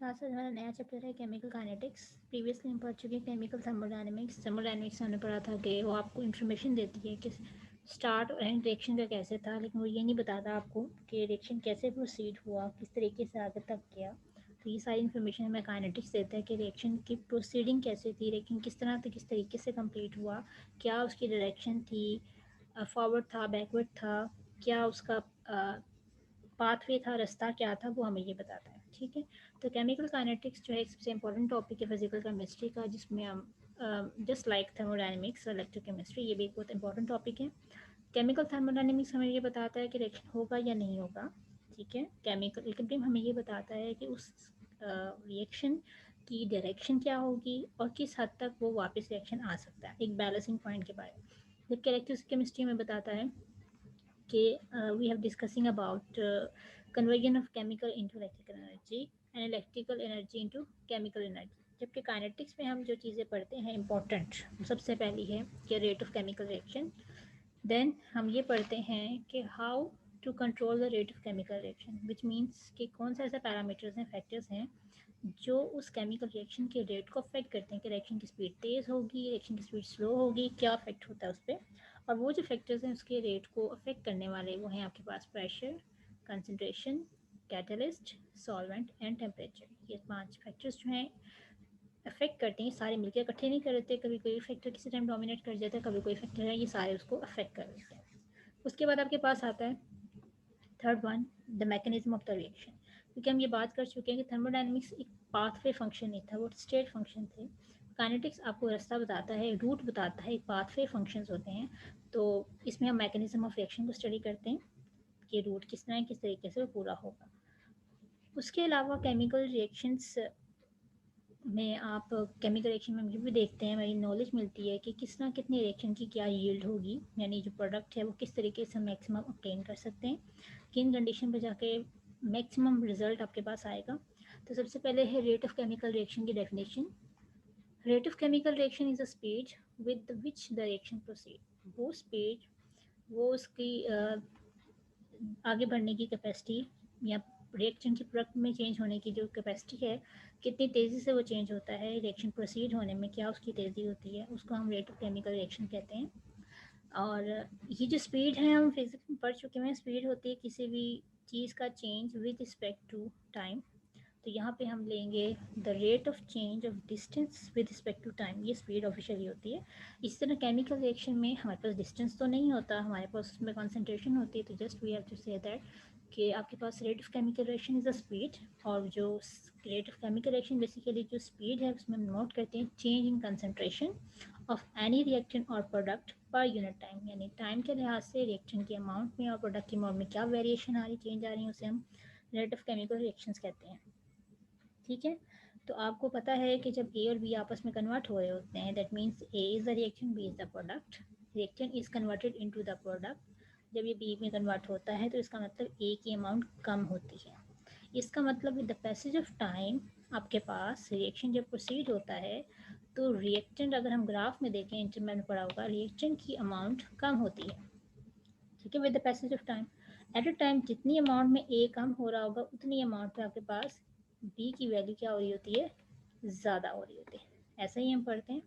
Class का हमारा नया चैप्टर है केमिकल काइनेटिक्स। प्रीवियसली हम पढ़ चुके हैं केमिकल थर्मोडायनेमिक्स। थर्मोडायनेमिक्स हमने पढ़ा था कि वो आपको इन्फॉर्मेशन देती है कि स्टार्ट और एंड रिएक्शन का कैसे था, लेकिन वो ये नहीं बताता आपको कि रिएक्शन कैसे प्रोसीड हुआ, किस तरीके से आगे तक गया। तो ये सारी इन्फॉर्मेशन हमें काइनेटिक्स देता है कि रिएक्शन की प्रोसीडिंग कैसे थी, रिएक्शन किस तरह से किस तरीके से कंप्लीट हुआ, क्या उसकी डायरेक्शन थी, फॉरवर्ड था, बैकवर्ड था, क्या उसका पाथवे था, रास्ता क्या था, वो हमें ये बताता है। ठीक है, तो केमिकल काइनेटिक्स जो है एक सबसे इंपॉर्टेंट टॉपिक है फिजिकल केमिस्ट्री का, जिसमें हम जस्ट लाइक थर्मोडायनेमिक्स और इलेक्ट्रोकेमिस्ट्री, ये भी एक बहुत इंपॉर्टेंट टॉपिक है। केमिकल थर्मोडायनेमिक्स हमें ये बताता है कि रिएक्शन होगा या नहीं होगा। ठीक है, केमिकल इक्विलिब्रियम हमें ये बताता है कि उस रिएक्शन की डायरेक्शन क्या होगी और किस हद तक वो वापस रिएक्शन आ सकता है, एक बैलेंसिंग पॉइंट के बारे में। जब कैरेक्टरिस्टिक केमिस्ट्री में बताता है कि we have discussing about conversion of chemical into electrical energy and electrical energy into chemical energy। जबकि काइनेटिक्स में हम जो चीज़ें पढ़ते हैं इंपॉर्टेंट, सबसे पहली है कि rate of chemical reaction. Then हम ये पढ़ते हैं कि how to control the rate of chemical reaction, which means कि कौन सा ऐसा पैरामीटर्स हैं, फैक्टर्स हैं जो उस केमिकल रिएक्शन के रेट को अफेक्ट करते हैं कि रिएक्शन की स्पीड तेज़ होगी, रिएक्शन की स्पीड स्लो होगी, क्या अफेक्ट होता है उस पर। और वो जो फैक्टर्स हैं उसके रेट को अफेक्ट करने वाले वो हैं आपके पास pressure, concentration, catalyst, solvent and temperature. ये 5 फैक्टर्स जो हैं अफेक्ट करते हैं, सारे मिलकर इकट्ठे नहीं कर देते, कभी कोई फैक्टर किसी टाइम डोमिनेट कर जाता है, कभी कोई फैक्टर है, ये सारे उसको अफेक्ट कर देते हैं। उसके बाद आपके पास आता है third one, the mechanism of the reaction. क्योंकि हम ये बात कर चुके हैं कि थर्मोडायनेमिक्स एक पाथवे फंक्शन नहीं था, वो स्टेट फंक्शन थे। काइनेटिक्स आपको रास्ता बताता है, रूट बताता है, एक पाथवे फंक्शंस होते हैं। तो इसमें हम मैकेनिज्म ऑफ रिएक्शन को स्टडी करते हैं कि रूट किस तरह किस तरीके से वो पूरा होगा। उसके अलावा केमिकल रिएक्शंस में आप केमिकल रिएक्शन में ये भी देखते हैं, हमारी नॉलेज मिलती है कि किस तरह कितनी रिएक्शन की क्या यील्ड होगी, यानी जो प्रोडक्ट है वो किस तरीके से मैक्सिमम ऑब्टेन कर सकते हैं, किन कंडीशन पे जाके मैक्सिमम रिजल्ट आपके पास आएगा। तो सबसे पहले है रेट ऑफ केमिकल रिएक्शन की definition. Rate of chemical reaction is a speed with which the reaction proceed. वो स्पीड, वो उसकी आगे बढ़ने की कैपेसिटी या रिएक्शन की प्रोडक्ट में चेंज होने की जो कैपेसिटी है, कितनी तेज़ी से वो चेंज होता है, रिएक्शन प्रोसीड होने में क्या उसकी तेज़ी होती है, उसको हम रेट ऑफ केमिकल रिएक्शन कहते हैं। और ये जो स्पीड है हम फिजिक्स में पढ़ चुके हैं, स्पीड होती है किसी भी चीज़ का change with respect to time. तो यहाँ पे हम लेंगे the rate of change of distance with respect to time, ये स्पीड ऑफिशियली होती है। इसी तरह केमिकल रिएक्शन में हमारे पास डिस्टेंस तो नहीं होता, हमारे पास उसमें कॉन्सेंट्रेशन होती है। तो just we have to say that कि आपके पास rate of chemical reaction is a speed, और जो rate of chemical reaction basically जो स्पीड है उसमें हम नोट करते हैं change in concentration of any reaction और प्रोडक्ट पर यूनिट टाइम, यानी टाइम के लिहाज से रिएक्शन के अमाउंट में और प्रोडक्ट की अमाउंट में क्या वेरिएशन आ रही, चेंज आ रही है, उसे हम रेट ऑफ केमिकल रिएक्शंस कहते हैं। ठीक है, तो आपको पता है कि जब ए और बी आपस में कन्वर्ट हो रहे होते हैं, that means A is the reaction, B is the product, reaction is converted into the product. जब ये बी में कन्वर्ट होता है तो इसका मतलब ए की अमाउंट कम होती है। इसका मतलब with the passage of time आपके पास रिएक्शन जब प्रोसीड होता है तो रिएक्टेंट, अगर हम ग्राफ में देखें, इंटरमेल में पढ़ा होगा, रिएक्टेंट की अमाउंट कम होती है। ठीक है, with the passage of time, at a time जितनी अमाउंट में ए कम हो रहा होगा उतनी अमाउंट पे आपके पास बी की वैल्यू क्या हो रही होती है, ज़्यादा हो रही होती है। ऐसा ही हम पढ़ते हैं।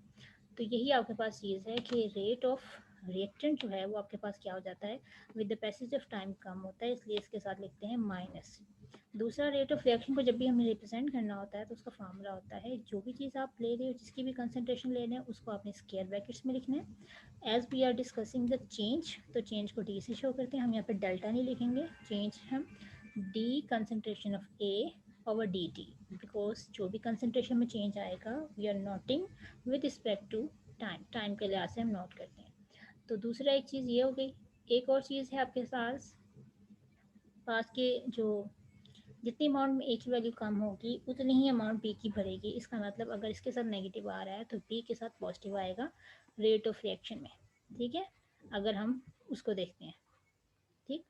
तो यही आपके पास चीज़ है कि रेट ऑफ रिएक्टेंट जो है वो आपके पास क्या हो जाता है, with the passage of time कम होता है, इसलिए इसके साथ लिखते हैं माइनस। दूसरा, रेट ऑफ रिएक्शन को जब भी हमें रिप्रेजेंट करना होता है तो उसका फार्मूला होता है, जो भी चीज़ आप ले रहे हो, जिसकी भी कंसनट्रेशन ले रहे हैं, उसको आपने स्क्वायर ब्रैकेट्स में लिखना है। As we are discussing the change, तो चेंज को डी से शो करते हैं, हम यहाँ पे डेल्टा नहीं लिखेंगे, चेंज हम D concentration of A over D T, because जो भी कंसनट्रेशन में चेंज आएगा we are noting with respect to time, time के लिहाज से हम नोट करते हैं। तो दूसरा एक चीज़ ये हो गई। एक और चीज़ है आपके पास के जो जितनी अमाउंट में ए की वैल्यू कम होगी उतनी ही अमाउंट बी की बढ़ेगी। इसका मतलब अगर इसके साथ नेगेटिव आ रहा है तो बी के साथ पॉजिटिव आएगा रेट ऑफ रिएक्शन में। ठीक है, अगर हम उसको देखते हैं। ठीक,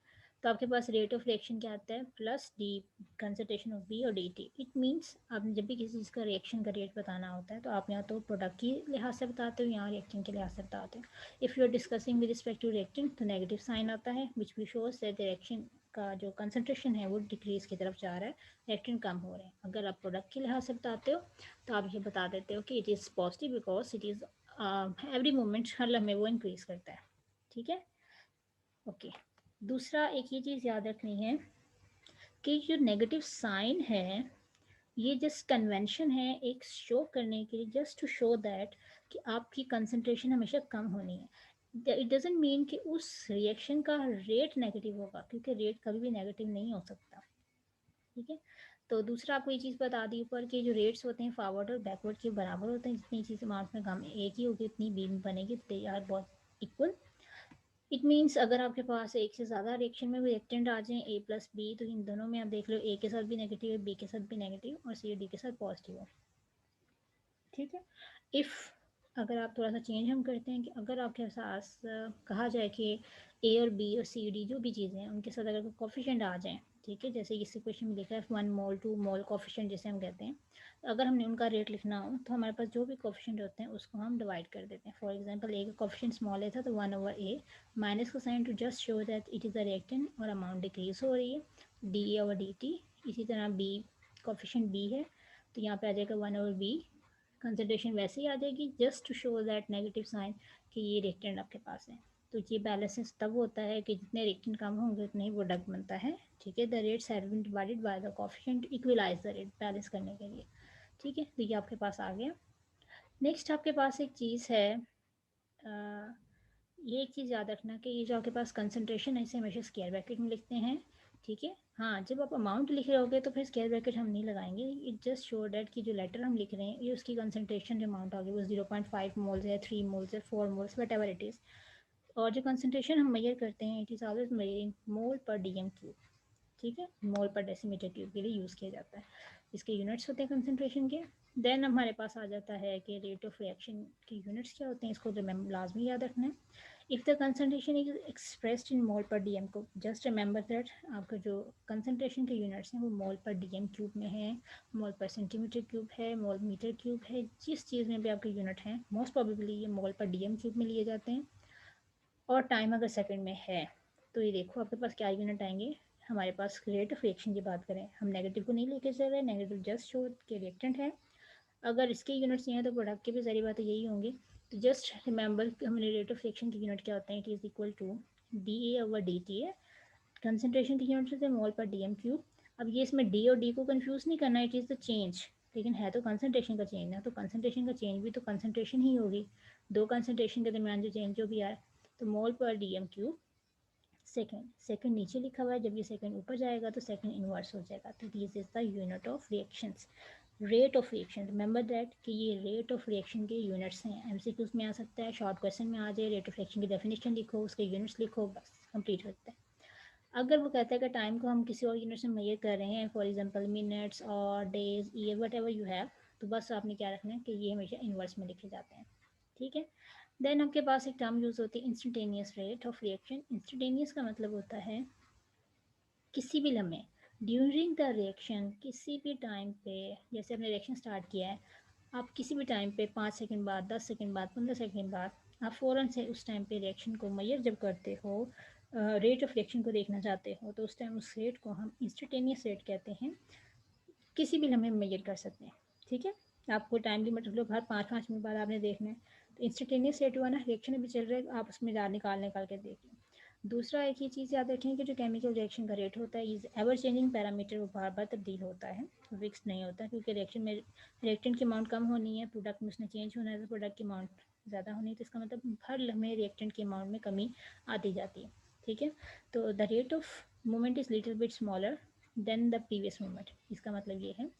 तो आपके पास रेट ऑफ रिएक्शन क्या आता है, plus D concentration of B और डी टी। इट मीन्स आपने जब भी किसी चीज़ का रिएक्शन का रेट बताना होता है तो आप यहाँ तो प्रोडक्ट की लिहाज से बताते हो, यहाँ रिएक्शन के लिहाज से बताते हो। If you are discussing with respect to reactant तो नेगेटिव साइन आता है, विच भी शोज दैट रिएक्शन का जो कंसनट्रेशन है वो डिक्रीज की तरफ जा रहा है, रिएक्टेंट कम हो रहे हैं। अगर आप प्रोडक्ट के लिहाज से बताते हो तो आप ये बता देते हो कि it is positive because it is every moment हर लम्हे वो इंक्रीज करता है। ठीक है, ओके। दूसरा एक ये चीज़ याद रखनी है कि जो नेगेटिव साइन है ये जस्ट कन्वेंशन है एक शो करने के लिए, जस्ट टू शो दैट कि आपकी कंसंट्रेशन हमेशा कम होनी है। इट डजेंट मीन कि उस रिएक्शन का रेट नेगेटिव होगा, क्योंकि रेट कभी भी नेगेटिव नहीं हो सकता। ठीक है, तो दूसरा आपको ये चीज़ बता दी ऊपर कि जो रेट्स होते हैं फॉरवर्ड और बैकवर्ड के बराबर होते हैं, जितनी चीज़ अमाउंट में कम एक ही होगी उतनी बीम बनेगी, दे आर बहुत इक्वल। इट मीन्स अगर आपके पास एक से ज़्यादा रिएक्शन में रिएक्टेंट आ जाएं ए प्लस बी, तो इन दोनों में आप देख लो ए के साथ भी नेगेटिव है, बी के साथ भी नेगेटिव और सी डी के साथ पॉजिटिव है। ठीक है, इफ़ अगर आप थोड़ा सा चेंज हम करते हैं कि अगर आपके पास कहा जाए कि ए और बी और सी डी जो भी चीज़ें हैं उनके साथ अगर कोफिशिएंट आ जाएं, ठीक है, जैसे इस इक्वेशन में लिखा है 1 मोल 2 मोल कोफिशिएंट जिसे हम कहते हैं, अगर हमने उनका रेट लिखना हो तो हमारे पास जो भी कोफिशिएंट होते हैं उसको हम डिवाइड कर देते हैं। फॉर एग्जांपल ए का कोफिशिएंट स्मॉल ए था तो 1/a, माइनस का sign to just show that it is a reactant और अमाउंट डिक्रीज हो रही है, dA/dt। इसी तरह बी कोफिशिएंट बी है तो यहाँ पे आ जाएगा 1/b, कंसंट्रेशन वैसे ही आ जाएगी just to show that negative sign कि ये रिएक्टेंट आपके पास है। तो ये बैलेंस तब होता है कि जितने रिएक्टेंट कम होंगे उतने ही प्रोडक्ट बनता है। ठीक है, the rates have been divided by the coefficient equalise the rate, balance करने के लिए। ठीक है, तो ये आपके पास आ गया। नेक्स्ट आपके पास एक चीज़ है, ये एक चीज़ याद रखना कि ये जो आपके पास कंसंट्रेशन है इसे हमेशा स्क्वायर ब्रैकेट में लिखते हैं। ठीक है, हाँ, जब आप अमाउंट लिख रहे होगे तो फिर स्क्वायर ब्रैकेट हम नहीं लगाएंगे। इट जस्ट शो डेट कि जो लेटर हम लिख रहे हैं ये उसकी कंसंट्रेशन जो अमाउंट होगी वो 0.5 मोल्स है, 3 मोल्स है, 4 moles, what ever it is. और जो कंसंट्रेशन हम मेजर करते हैं it is always measuring mole per DM cube. ठीक है, मोल पर डेसीमीटर क्यूब के लिए यूज़ किया जाता है, इसके यूनिट्स होते हैं कंसंट्रेशन के। देन हमारे पास आ जाता है कि रेट ऑफ रिएक्शन के यूनिट्स क्या होते हैं, इसको लाजमी याद रखना है। If the concentration is expressed in mole per dm को, जस्ट रिमेंबर दैट आपका जो कंसंट्रेशन के यूनिट्स हैं वो मोल पर डीएम क्यूब में है, मोल पर सेंटीमीटर क्यूब है, मोल मीटर क्यूब है, जिस चीज़ में भी आपके यूनिट हैं मोस्ट प्रोबेबली ये मोल पर डीएम क्यूब में लिए जाते हैं। और टाइम अगर सेकंड में है तो ये देखो आपके पास क्या यूनिट आएंगे। हमारे पास रेट ऑफ रिएक्शन की बात करें, हम नेगेटिव को नहीं लेके चल रहे, नेगेटिव जस्ट शो के रिएक्टेंट है। अगर इसके यूनिट्स नहीं है तो प्रोडक्ट के भी सारी बातें यही होंगी। तो जस्ट रिमेंबर कि हमारे रेट ऑफ रिएक्शन के यूनिट क्या होते हैं, it is equal to dA/dt है, कंसंट्रेशन के यूनिट होते हैं मोल पर डीएम क्यूब। अब ये इसमें डी और डी को कंफ्यूज नहीं करना, इट इज़ द चेंज, लेकिन है तो कंसंट्रेशन का चेंज ना, तो कंसंट्रेशन का चेंज भी तो कंसंट्रेशन ही होगी, दो कंसंट्रेशन के दरमियान जो चेंज जो भी आए। तो मोल per DM cube second, second नीचे लिखा हुआ है, जब ये सेकेंड ऊपर जाएगा तो सेकेंड इनवर्स हो जाएगा। तो this is the unit of reactions, rate of reaction. Remember that कि ये रेट ऑफ रिएक्शन के यूनिट्स हैं। एमसीक्यूज में आ सकता है, शॉर्ट क्वेश्चन में आ जाए, रेट ऑफ रिएक्शन की डेफिनेशन लिखो, उसके यूनिट्स लिखो, बस कंप्लीट होता है। अगर वो कहता है कि टाइम को हम किसी और यूनिट से मेजर कर रहे हैं, फॉर एग्जांपल मिनट्स और days, year, what ever you have, तो बस आपने क्या रखना है कि ये हमेशा इन्वर्स में लिखे जाते हैं। ठीक है, देन आपके पास एक टर्म यूज़ होती है instantaneous rate of reaction. Instantaneous का मतलब होता है किसी भी लम्हे, ड्यूरिंग द रिएक्शन, किसी भी टाइम पे, जैसे आपने रिएक्शन स्टार्ट किया है, आप किसी भी टाइम पे 5 सेकंड बाद, 10 सेकंड बाद, 15 सेकंड बाद आप फ़ौरन से उस टाइम पे रिएक्शन को मेजर जब करते हो, रेट ऑफ रिएक्शन को देखना चाहते हो, तो उस टाइम उस रेट को हम इंस्टेंटेनियस रेट कहते हैं। किसी भी लम्हे में मेजर कर सकते हैं। ठीक है, आपको टाइम लिमिट मतलब हर 5-5 मिनट बाद आपने देखना है, तो इंस्टेंटेनियस रेट हुआ ना, रिएक्शन अभी चल रहा है, आप उसमें निकाल के देखिए। दूसरा एक ही चीज़ याद रखें कि जो केमिकल रिएक्शन का रेट होता है इज एवर चेंजिंग पैरामीटर, वो बार बार तब्दील होता है, फिक्स नहीं होता, क्योंकि रिएक्शन में रिएक्टेंट की अमाउंट कम होनी है, प्रोडक्ट में उसने चेंज होना है, तो प्रोडक्ट की अमाउंट ज़्यादा होनी है, तो इसका मतलब हर लम्हे रिएक्टेंट की अमाउंट में कमी आती जाती है। ठीक है, तो the rate of movement is little bit smaller than the previous movement. इसका मतलब ये है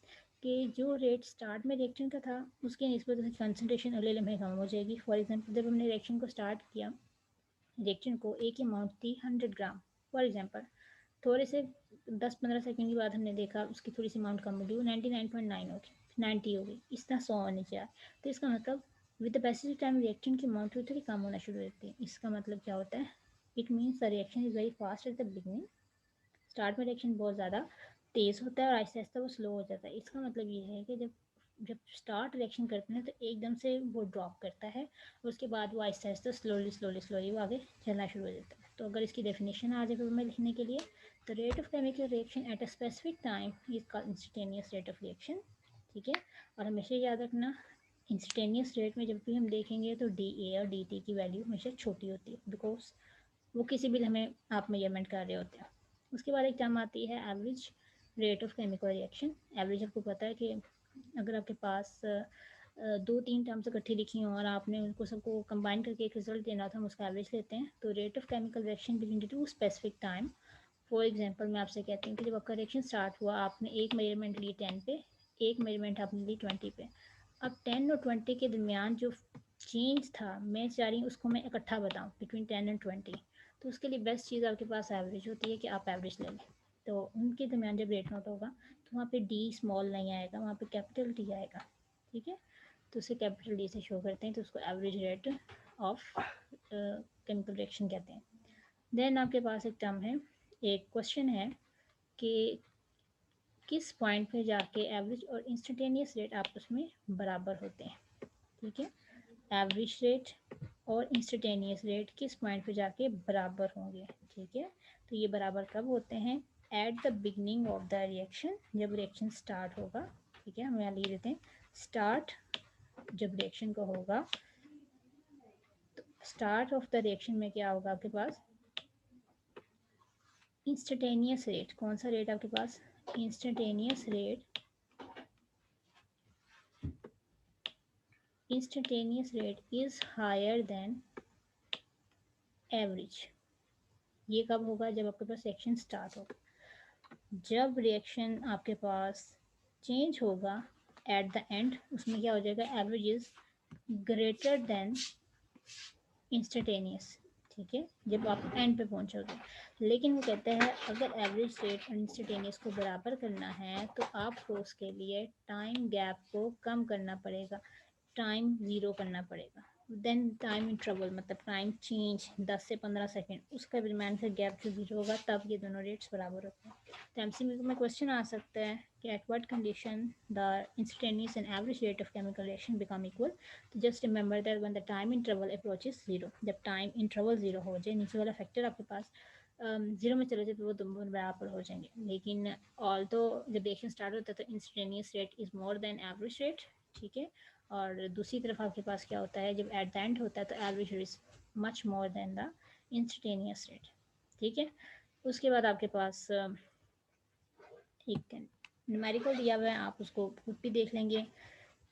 कि जो रेट स्टार्ट में रिएक्शन का था उसके निस्बत से कंसनट्रेशन अगले लम्हे कम हो जाएगी। फॉर एग्जांपल जब हमने रिएक्शन को स्टार्ट किया, रिएक्शन को एक की अमाउंट थी 100 ग्राम फॉर एग्जांपल, थोड़े से 10-15 सेकंड के बाद हमने देखा उसकी थोड़ी सी अमाउंट कम होगी, वो 99.9 होगी, 90 हो गई, इस तरह 100 होने चाहिए। तो इसका मतलब with the passage of time reaction की अमाउंट थोड़ी कम होना शुरू होती है। इसका मतलब क्या होता है, it means the reaction is very fast at the beginning, start में रिएक्शन बहुत ज़्यादा तेज़ होता है और आहिस्ता आहिस्ता वो स्लो हो जाता है। इसका मतलब ये है कि जब जब स्टार्ट रिएक्शन करते हैं तो एकदम से वो ड्रॉप करता है, उसके बाद वो आहिस्ता आहिस्ता स्लोली वो आगे चलना शुरू हो जाता है। तो अगर इसकी डेफिनेशन आ जाए मैं लिखने के लिए, तो rate of chemical reaction at a specific time is called instantaneous rate of reaction. ठीक है, और हमेशा याद रखना इंस्टेंटेनियस रेट में जब भी हम देखेंगे तो डी ए और डी टी की वैल्यू हमेशा छोटी होती है, बिकॉज वो किसी भी हमें आप मेजरमेंट कर रहे होते हैं। उसके बाद एक टर्म आती है average rate of chemical reaction. Average आपको पता है कि अगर आपके पास दो तीन टर्म्स इकट्ठी लिखी हों और आपने उनको सबको कंबाइन करके एक रिजल्ट देना था, हम उसका एवरेज लेते हैं। तो rate of chemical reaction between the two specific time. For example मैं आपसे कहती हूँ कि जब आपका रिएक्शन स्टार्ट हुआ, आपने एक मेजरमेंट ली 10 पे, एक मेजरमेंट आपने ली 20 पे। अब 10 और 20 के दरमियान जो चेंज था, मैं चाह रही हूँ उसको मैं इकट्ठा बताऊँ बिटवीन 10 एंड 20। तो उसके लिए बेस्ट चीज़ आपके पास एवरेज होती है कि आप एवरेज ले लें। तो उनके दरमियान जब रेट नोट होगा तो वहाँ पे डी स्मॉल नहीं आएगा, वहाँ पे कैपिटल डी आएगा। ठीक है, तो उसे कैपिटल डी से शो करते हैं, तो उसको average rate of chemical reaction कहते हैं। देन आपके पास एक टर्म है, एक क्वेश्चन है कि किस पॉइंट पे जाके एवरेज और इंस्टेंटेनियस रेट आपस में बराबर होते हैं। ठीक है, एवरेज रेट और इंस्टेंटेनियस रेट किस पॉइंट पे जाके बराबर होंगे। ठीक है, तो ये बराबर कब होते हैं? At the beginning of the reaction, जब रिएक्शन स्टार्ट होगा। ठीक है, हम यहाँ लिख देते हैं स्टार्ट, जब रिएक्शन का होगा तो स्टार्ट ऑफ द रिएक्शन में क्या होगा आपके पास? Instantaneous rate. कौन सा रेट आपके पास? Instantaneous rate. Instantaneous rate is higher than average. ये कब होगा? जब आपके पास रिएक्शन स्टार्ट होगा। जब रिएक्शन आपके पास चेंज होगा एट द एंड, उसमें क्या हो जाएगा? Average is greater than instantaneous. ठीक है, जब आप एंड पे पहुंचोगे। लेकिन वो कहते हैं अगर एवरेज रेट और इंस्टेंटेनियस को बराबर करना है तो आपको उसके लिए टाइम गैप को कम करना पड़ेगा, टाइम ज़ीरो करना पड़ेगा। देन टाइम इंटरवल मतलब टाइम चेंज 10 से 15 सेकेंड, उसका दरम्यान से गैप जो ज़ीरो होगा, तब ये दोनों रेट्स बराबर होते हैं। तो एमसीक्यू में क्वेश्चन आ सकता है कि at what condition the instantaneous and average rate of chemical reaction become equal. तो just remember that when the time interval approaches zero, जब टाइम इंटरवल ज़ीरो हो जाए, नीचे वाला फैक्टर आपके पास ज़ीरो में चले जाए तो वो दोनों बराबर हो जाएंगे। लेकिन ऑल तो जब रिएक्शन स्टार्ट होता है तो instantaneous rate is more than average rate. ठीक है, और दूसरी तरफ आपके पास क्या होता है? जब एट द एंड होता है तो average is much more than the instantaneous rate. ठीक है, उसके बाद आपके पास एक न्यूमेरिकल दिया हुआ है, आप उसको खुद भी देख लेंगे।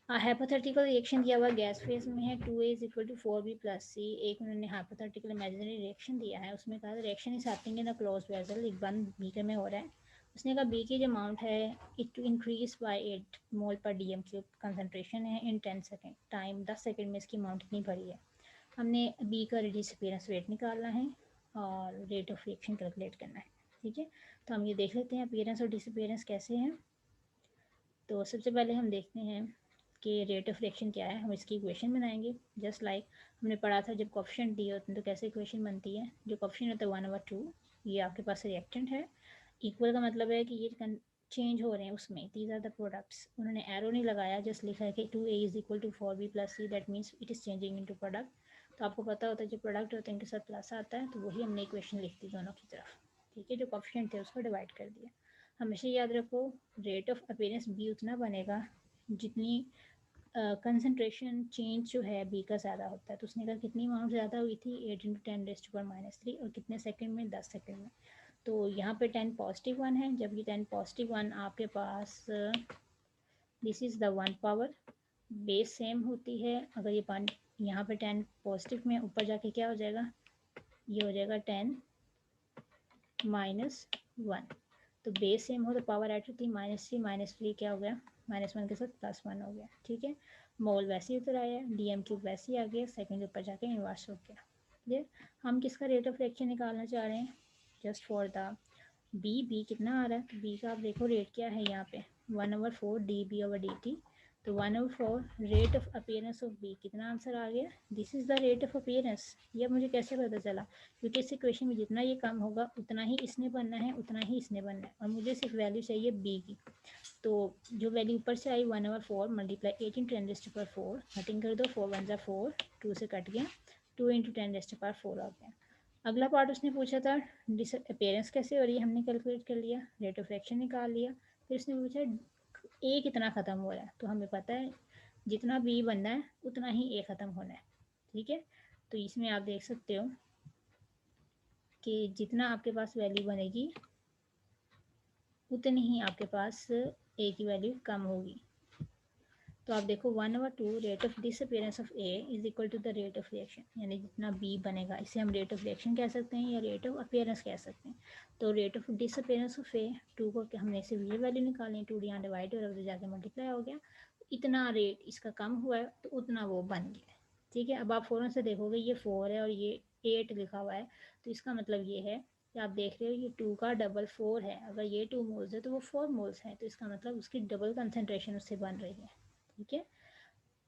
हाइपोथेटिकल रिएक्शन दिया हुआ गैस फेज में है, 2A is equal to 4B plus c. एक उन्होंने हाइपोथेटिकल इमेजिनरी रिएक्शन दिया है, उसमें कहा reaction is happening in a closed vessel, एक बंद बीकर में हो रहा है। उसने कहा बी की जो अमाउंट है it to increase by 8 mole per DM cube, concentration है इन 10 सेकेंड, टाइम 10 सेकेंड में इसकी अमाउंट इतनी भरी है। हमने बी का डिसअपीयरेंस रेट निकालना है और रेट ऑफ रिएक्शन कैलकुलेट करना है। ठीक है, तो हम ये देख लेते हैं अपीयरेंस और डिसअपीयरेंस कैसे हैं। तो सबसे पहले हम देखते हैं कि रेट ऑफ रिएक्शन क्या है। हम इसकी इक्वेशन बनाएंगे जस्ट लाइक हमने पढ़ा था जब कोफिशिएंट दिए होते हैं तो कैसे इक्वेशन बनती है। जो कोफिशिएंट होता है 1/2, ये आपके पास रिएक्टेंट है। इक्वल का मतलब है कि ये चेंज हो रहे हैं उसमें, दीज आर द प्रोडक्ट्स। उन्होंने एरो नहीं लगाया, जस्ट लिखा है कि 2A is equal to 4B plus C, that means it is changing into product. तो आपको पता होता है जो प्रोडक्ट होते हैं उनके साथ प्लस आता है, तो वही हमने इक्वेशन लिख दी दोनों की तरफ। ठीक है, जो कोफिशिएंट थे उसको डिवाइड कर दिया। हमेशा याद रखो रेट ऑफ अपीयरेंस बी उतना बनेगा जितनी कंसनट्रेशन चेंज जो है बी का ज़्यादा होता है। तो उसने कहा कितनी अमाउंट ज़्यादा हुई थी? 8 × 10⁻³ और कितने सेकंड में? 10 सेकंड में। तो यहाँ पे 10 पॉजिटिव 1 है, जब ये 10 पॉजिटिव 1 आपके पास this is the 1 power, base same होती है। अगर ये यहाँ पे 10 पॉजिटिव में ऊपर जाके क्या हो जाएगा? ये हो जाएगा 10 - 1। तो बेस सेम हो तो पावर ऐड होती है -3 क्या हो गया? -1 के साथ +1 हो गया। ठीक है, मोल वैसे ही उतर आया, डीएम क्यूब वैसे ही आ गया, सेकंड ऊपर जाके इन्वर्स हो गया। क्लियर? हम किसका रेट ऑफ रिएक्शन निकालना चाह रहे हैं? जस्ट फॉर द बी कितना आ रहा है? तो बी का आप देखो रेट क्या है यहाँ पे, 1/4 dB/dt। तो 1/4 rate of appearance of B, कितना आंसर आ गया? This is the rate of appearance. ये अब मुझे कैसे पता चला? क्योंकि इस इक्वेशन में जितना ये कम होगा उतना ही इसने बनना है, उतना ही इसने बनना है, और मुझे सिर्फ वैल्यू चाहिए बी की। तो जो वैल्यू ऊपर से आई 1/4 मल्टीप्लाई 8 इंटू 10⁴, कटिंग कर दो, 4 1 4, 2 से कट गया, 2 इंटू 10⁴ आ गया। अगला पार्ट उसने पूछा था डिसअपियरेंस कैसे हो रही है, हमने कैलकुलेट कर लिया, रेट ऑफ रिएक्शन निकाल लिया। फिर उसने पूछा ए कितना ख़त्म हो रहा है, तो हमें पता है जितना बी बनना है उतना ही ए ख़त्म होना है, ठीक है। तो इसमें आप देख सकते हो कि जितना आपके पास वैल्यू बनेगी उतनी ही आपके पास ए की वैल्यू कम होगी। तो आप देखो 1/2 rate of disappearance of A is equal to the rate of reaction, यानी जितना बी बनेगा इसे हम रेट ऑफ रिएक्शन कह सकते हैं या रेट ऑफ अपियरेंस कह सकते हैं। तो रेट ऑफ डिसअपियरेंस ऑफ ए 2 को हमने सिर्फ ये वैल्यू निकाली, 2 यहाँ डिवाइड और उधर जाके मल्टीप्लाई हो गया, इतना रेट इसका कम हुआ है तो उतना वो बन गया, ठीक है। अब आप फ़ौरन से देखोगे ये 4 है और ये 8 लिखा हुआ है, तो इसका मतलब ये है कि आप देख रहे हो ये 2 का डबल 4 है, अगर ये 2 मोल्स है तो वो 4 मोल्स है, तो इसका मतलब उसकी डबल कंसनट्रेशन उससे बन रही है, ठीक है।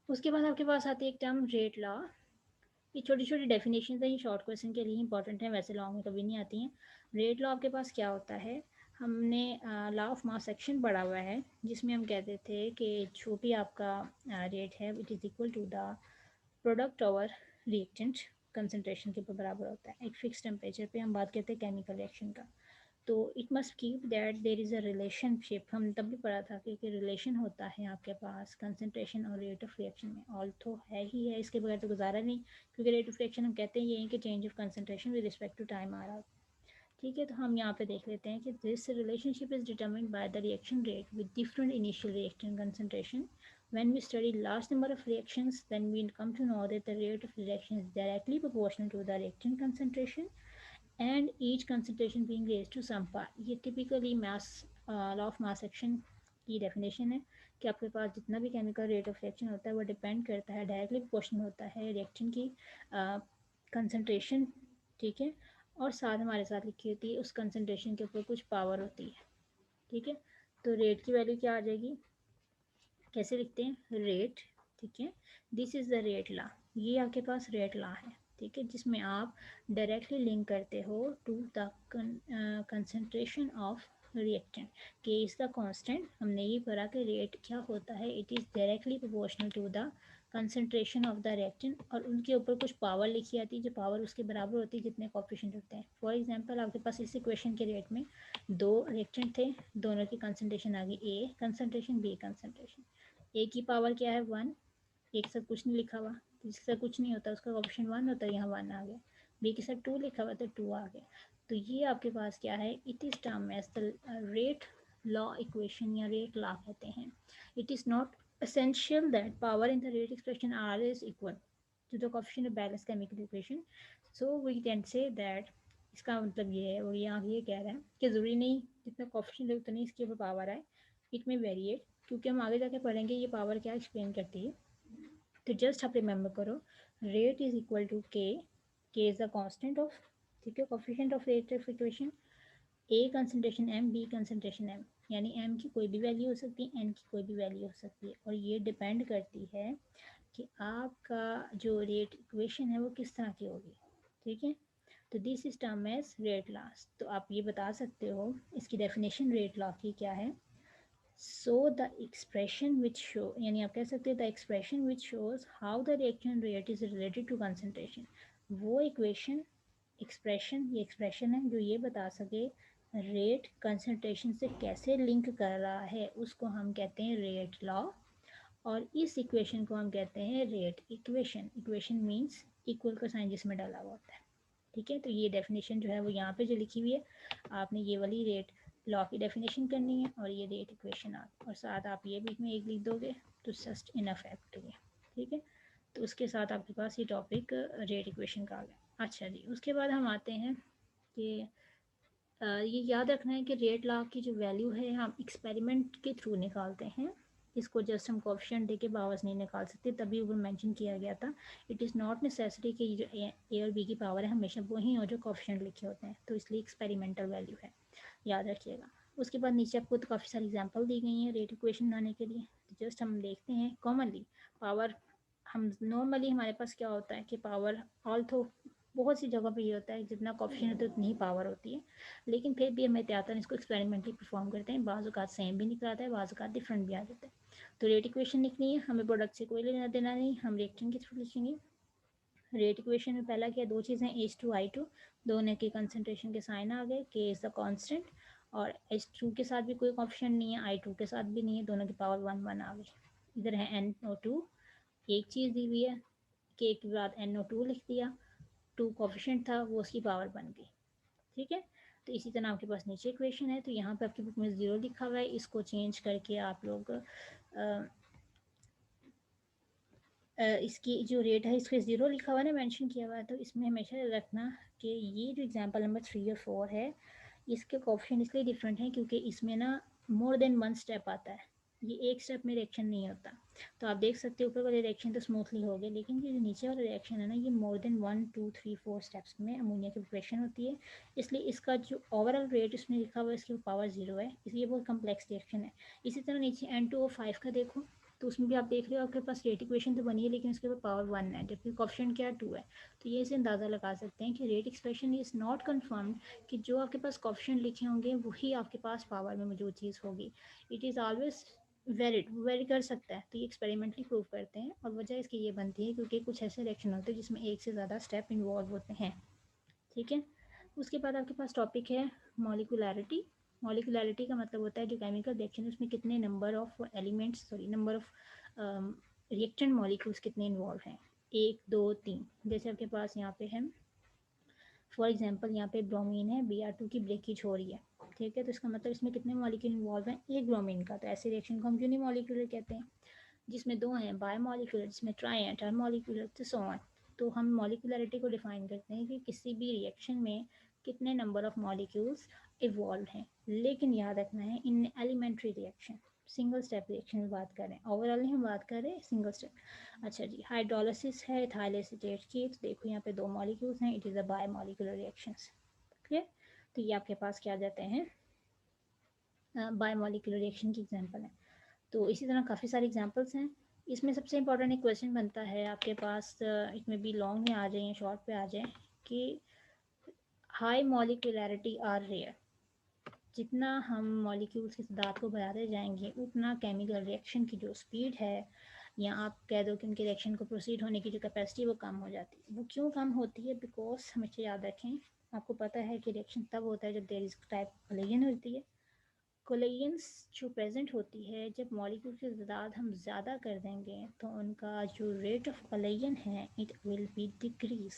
उसके बाद आपके पास आती है एक टर्म रेट लॉ। ये छोटी छोटी डेफिनेशन है, ये शॉर्ट क्वेश्चन के लिए इंपॉर्टेंट है, वैसे लॉन्ग में कभी नहीं आती हैं। रेट लॉ आपके पास क्या होता है, हमने लॉ ऑफ मास सेक्शन पढ़ा हुआ है जिसमें हम कहते थे कि जो भी आपका रेट है it is equal to the product over reactant concentration के बराबर होता है। एक फिक्स टेम्परेचर पे हम बात करते हैं केमिकल रिएक्शन का, तो it must keep that there is a relationship. हम तब भी पढ़ा था कि रिलेशन होता है आपके पास कंसनट्रेशन और रेट ऑफ रिएक्शन में, ऑल तो है ही है, इसके बगैर तो गुजारा नहीं, क्योंकि रेट ऑफ रिएक्शन हम कहते हैं ये कि change of concentration with respect to time आ रहा है, ठीक है। तो हम यहाँ पे देख लेते हैं कि this relationship is determined by the reaction rate with different initial reaction concentration. When we study large number of reactions, then we come to know that the rate of reaction is directly proportional to the reactant concentration and each concentration being raised to some part. ये typically mass law of mass action की definition है कि आपके पास जितना भी chemical rate of reaction होता है वो depend करता है, directly proportional होता है reaction की concentration, ठीक है। और साथ हमारे साथ लिखी होती है उस concentration के ऊपर कुछ power होती है, ठीक है। तो रेट की वैल्यू क्या आ जाएगी, कैसे लिखते हैं रेट, ठीक है। This is the rate law, ये आपके पास रेट लॉ है, ठीक है, जिसमें आप डायरेक्टली लिंक करते हो to the concentration of reactant K is the constant. हमने ये पढ़ा कि रेट क्या होता है, it is directly proportional to the concentration of the reactant, और उनके ऊपर कुछ पावर लिखी आती है जो पावर उसके बराबर होती है जितने कोएफिशिएंट होते हैं। फॉर एग्जांपल आपके पास इस इक्वेशन के रेट में 2 रिएक्टेंट थे, दोनों की कंसंट्रेशन आ गई ए कंसंट्रेशन बी कंसंट्रेशन, ए की पावर क्या है 1, ए के साथ कुछ नहीं लिखा हुआ, जिसके साथ कुछ नहीं होता उसका ऑप्शन 1 होता है, यहाँ 1 आ गया, बी के साथ 2 लिखा हुआ तो 2 आ गया। तो ये आपके पास क्या है, it is term as the rate law equation या रेट लॉ कहते हैं। It is not essential that power in the rate expression R is equal to the coefficient of balanced chemical equation, so we can say that इसका मतलब ये है, और यहाँ ये कह रहा है कि ज़रूरी नहीं जितना कोफिशिएंट है उतनी इसके ऊपर पावर आए, इट में वेरिएट, क्योंकि हम आगे जाके पढ़ेंगे ये पावर क्या एक्सप्लेन करती है। तो जस्ट आप रिमेंबर करो rate is equal to K is the constant of, ठीक है, coefficient of rate of equation, A concentration M B concentration M, यानी एम की कोई भी वैल्यू हो सकती है, एन की कोई भी वैल्यू हो सकती है, और ये डिपेंड करती है कि आपका जो रेट इक्वेशन है वो किस तरह की होगी, ठीक है। तो this is term as rate law. तो आप ये बता सकते हो इसकी डेफिनेशन रेट लॉ की क्या है। So the expression which show, यानी आप कह सकते हैं the expression which shows how the reaction rate is related to concentration, वो इक्वेशन एक्सप्रेशन, ये एक्सप्रेशन है जो ये बता सके रेट कंसंट्रेशन से कैसे लिंक कर रहा है, उसको हम कहते हैं रेट लॉ, और इस इक्वेशन को हम कहते हैं rate equation. Equation means equal का साइन जिसमें डाला हुआ होता है, ठीक है। तो ये डेफिनेशन जो है वो यहाँ पे जो लिखी हुई है, आपने ये वाली रेट लॉ की डेफिनेशन करनी है और ये रेट इक्वेशन और साथ आप ये बीच में एक लिख दोगे तो जस्ट इनफ है आपके लिए, ठीक है। तो उसके साथ आपके पास ये टॉपिक रेट इक्वेशन का आ गया। अच्छा जी, उसके बाद हम आते हैं कि ये याद रखना है कि रेट लॉ की जो वैल्यू है हम एक्सपेरिमेंट के थ्रू निकालते हैं, इसको जस्ट हम कोएफिशिएंट दे के बावज नहीं निकाल सकते, तभी ऊपर मेंशन किया गया था। इट इज़ नॉट नेसेसरी कि जो ए और बी की पावर है हमेशा वही हो जो कोएफिशिएंट लिखे होते हैं, तो इसलिए एक्सपेरिमेंटल वैल्यू है, याद रखिएगा। उसके बाद नीचे आपको तो काफ़ी सारी एग्जांपल दी गई हैं रेट इक्वेशन बनाने के लिए, तो जस्ट हम देखते हैं कॉमनली पावर। हम नॉर्मली हमारे पास क्या होता है कि पावर ऑल्थो बहुत सी जगह पे ये होता है जितना कोफिशिएंट होता है उतनी ही पावर होती है, लेकिन फिर भी हम एहतियातन इसको एक्सपेरिमेंटली परफॉर्म करते हैं। बाज़ औक़ात सेम भी निकल आता है, बाज़ औक़ात डिफरेंट भी आ जाता है। तो रेट इक्वेशन लिखनी है, हमें प्रोडक्ट से कोई लेना देना नहीं, हम रिएक्शन के थ्रू लिखेंगे। रेट इक्वेशन में पहला क्या, दो चीज़ें H2I2, दोनों के कंसनट्रेशन के साइन आ गए, K इज़ द कांस्टेंट, और H2 के साथ भी कोई कोफिशिएंट नहीं है, I2 के साथ भी नहीं है, दोनों की पावर 1 1 आ गई। इधर है NO2, एक चीज़ दी हुई है, K के बाद NO2 लिख दिया, 2 कोफिशिएंट था वो उसकी पावर बन गई। ठीक है, तो इसी तरह आपके पास नीचे इक्वेशन है, तो यहाँ पे आपकी बुक में 0 लिखा हुआ है, इसको चेंज करके आप लोग इसकी जो रेट है इसके 0 लिखा हुआ है ना, मेंशन किया हुआ है, तो इसमें हमेशा रखना कि ये जो एग्जांपल नंबर 3 और 4 है इसके कोफिशिएंट इसलिए डिफरेंट हैं क्योंकि इसमें ना मोर देन 1 स्टेप आता है, ये एक स्टेप में रिएक्शन नहीं होता। तो आप देख सकते हो ऊपर वाले रिएक्शन तो स्मूथली हो गए, लेकिन ये जो नीचे वाला रिएक्शन है ना ये मोर देन 1 2 3 4 स्टेप्स में अमोनिया की प्रिपरेशन होती है, इसलिए इसका जो ओवरऑल रेट इसमें लिखा हुआ है इसकी पावर 0 है, इसलिए बहुत कम्प्लेक्स रिएक्शन है। इसी तरह नीचे N2O5 का देखो, तो उसमें भी आप देख रहे हो आपके पास रेट इक्वेशन तो बनी है लेकिन उसके पास पावर 1 है, जबकि कोफिशिएंट क्या 2 है। तो ये से अंदाज़ा लगा सकते हैं कि rate expression is not confirmed कि जो आपके पास कोफिशिएंट लिखे होंगे वही आपके पास पावर में मौजूद चीज़ होगी। It is always varied, very कर सकता है, तो ये एक्सपेरिमेंटली प्रूव करते हैं, और वजह इसकी ये बनती है क्योंकि कुछ ऐसे रिएक्शन होते हैं जिसमें एक से ज़्यादा स्टेप इन्वॉल्व होते हैं। ठीक है, उसके बाद आपके पास टॉपिक है मॉलिकुलैरिटी। मॉलिकुलैरिटी का मतलब होता है जो केमिकल रिएक्शन है उसमें कितने number of elements, sorry number of reactant molecules कितने इन्वॉल्व हैं, 1 2 3। जैसे आपके पास यहाँ पे है फॉर एग्जांपल यहाँ पे ब्रोमीन है, Br2 की ब्रेकेज हो रही है, ठीक है, तो इसका मतलब इसमें कितने मॉलिक्यूल इन्वॉल्व हैं, एक ब्रोमीन का, तो ऐसे रिएक्शन को हम यूनिमॉलिक्यूलर कहते हैं। जिसमें 2 हैं बायोमॉलिक्यूलर, जिसमें ट्राई हैं टर्मोलिक्यूलर, तो सो ऑन। तो हम मॉलिकुलरिटी को डिफाइन करते हैं कि किसी भी रिएक्शन में कितने नंबर ऑफ मॉलिक्यूल्स इवॉल्व हैं, लेकिन याद रखना है in elementary reaction, single step reaction में बात कर रहे हैं, ओवरऑल नहीं हम बात कर रहे हैं सिंगल स्टेप। अच्छा जी, हाइड्रोलिसिस है इथाइल एसीटेट की, तो देखो यहाँ पे 2 मॉलिक्यूल्स हैं, it is a biomolecular reactions. Clear, तो ये आपके पास क्या आ जाते हैं बायोमॉलिक्यूलर रिएक्शन की एग्जांपल है। तो इसी तरह काफ़ी सारे एग्जांपल्स हैं। इसमें सबसे इंपॉर्टेंट एक क्वेश्चन बनता है आपके पास, इसमें भी लॉन्ग में आ जाए या शॉर्ट पे आ जाए, कि हाई मॉलिकुलैरिटी आर रेयर, जितना हम मॉलिक्यूल्स की तादाद को बढ़ाते जाएंगे उतना केमिकल रिएक्शन की जो स्पीड है, या आप कह दो कि उनके रिएक्शन को प्रोसीड होने की जो कैपेसिटी वो कम हो जाती है। वो क्यों कम होती है, बिकॉज हमेशा याद रखें, आपको पता है कि रिएक्शन तब होता है जब देयर इज टाइप कोलिजन होती है। कोलिजन्स जो प्रेजेंट होती है जब मॉलिक्यूल की तादाद हम ज़्यादा कर देंगे तो उनका जो रेट ऑफ कोलिजन है इट विल बी डिक्रीज।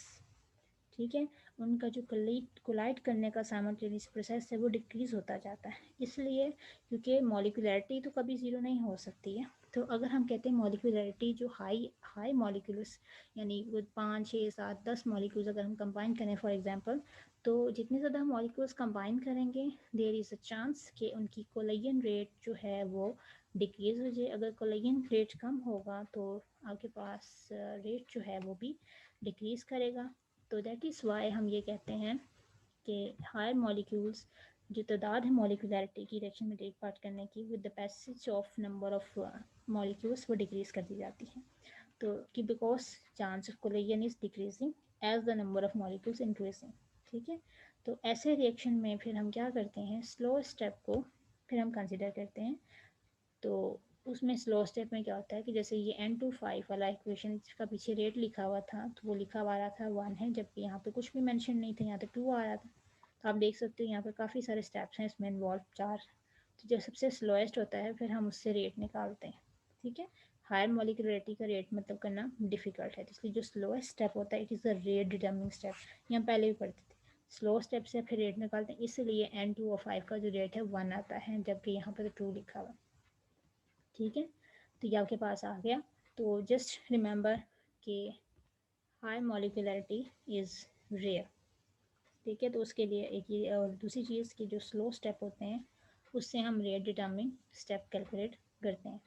ठीक है, उनका जो कोलाइड करने का साइमल्टेनियस प्रोसेस है वो डिक्रीज होता जाता है, इसलिए क्योंकि मॉलिकुलैरिटी तो कभी ज़ीरो नहीं हो सकती है। तो अगर हम कहते हैं मॉलिकुलैरिटी जो हाई हाई मॉलिक्यूल्स, यानी वो 5 6 7 10 मॉलिक्यूल्स अगर हम कंबाइन करें फॉर एग्जांपल, तो जितने ज़्यादा हम मॉलिक्यूल्स कंबाइन करेंगे देयर इज़ अ चांस कि उनकी कोलिजन रेट जो है वो डिक्रीज हो जाए। अगर कोलिजन रेट कम होगा तो आपके पास रेट जो है वो भी डिक्रीज करेगा। तो दैट इज़ वाई हम ये कहते हैं कि हायर मॉलिक्यूल्स जो तादाद है मॉलिकुलैरिटी की रिएक्शन में टेक पार्ट करने की with the passage of number of molecules वो डिक्रीज कर दी जाती है। तो कि because chance of collision is decreasing as the number of molecules increasing. ठीक है, तो ऐसे रिएक्शन में फिर हम क्या करते हैं, स्लो स्टेप को फिर हम कंसिडर करते हैं। तो उसमें स्लो स्टेप में क्या होता है कि जैसे ये N25 वाला इक्वेशन का पीछे रेट लिखा हुआ था, तो वो लिखा हुआ था 1 है, जबकि यहाँ पे कुछ भी मेंशन नहीं था, यहाँ पे 2 आ रहा था। तो आप देख सकते हो यहाँ पे काफ़ी सारे स्टेप्स हैं इसमें इन्वॉल्व 4। तो जो सबसे स्लोएस्ट होता है फिर हम उससे रेट निकालते हैं। ठीक है, हायर मॉलिक्यूलरिटी का रेट मतलब करना डिफिकल्ट है, तो इसलिए जो स्लोएस्ट स्टेप होता है it is the rate determining step, यहाँ पहले भी पढ़ते थे। स्लो स्टेप से फिर रेट निकालते हैं, इसलिए N2O5 का जो रेट है 1 आता है, जबकि यहाँ पर तो 2 लिखा हुआ है। ठीक है, तो ये आपके पास आ गया। तो जस्ट रिमेंबर कि हाई मॉलिकुलरिटी इज़ रेयर। ठीक है, तो उसके लिए एक ये, और दूसरी चीज़ कि जो स्लो स्टेप होते हैं उससे हम रेट डिटर्मिंग स्टेप कैलकुलेट करते हैं।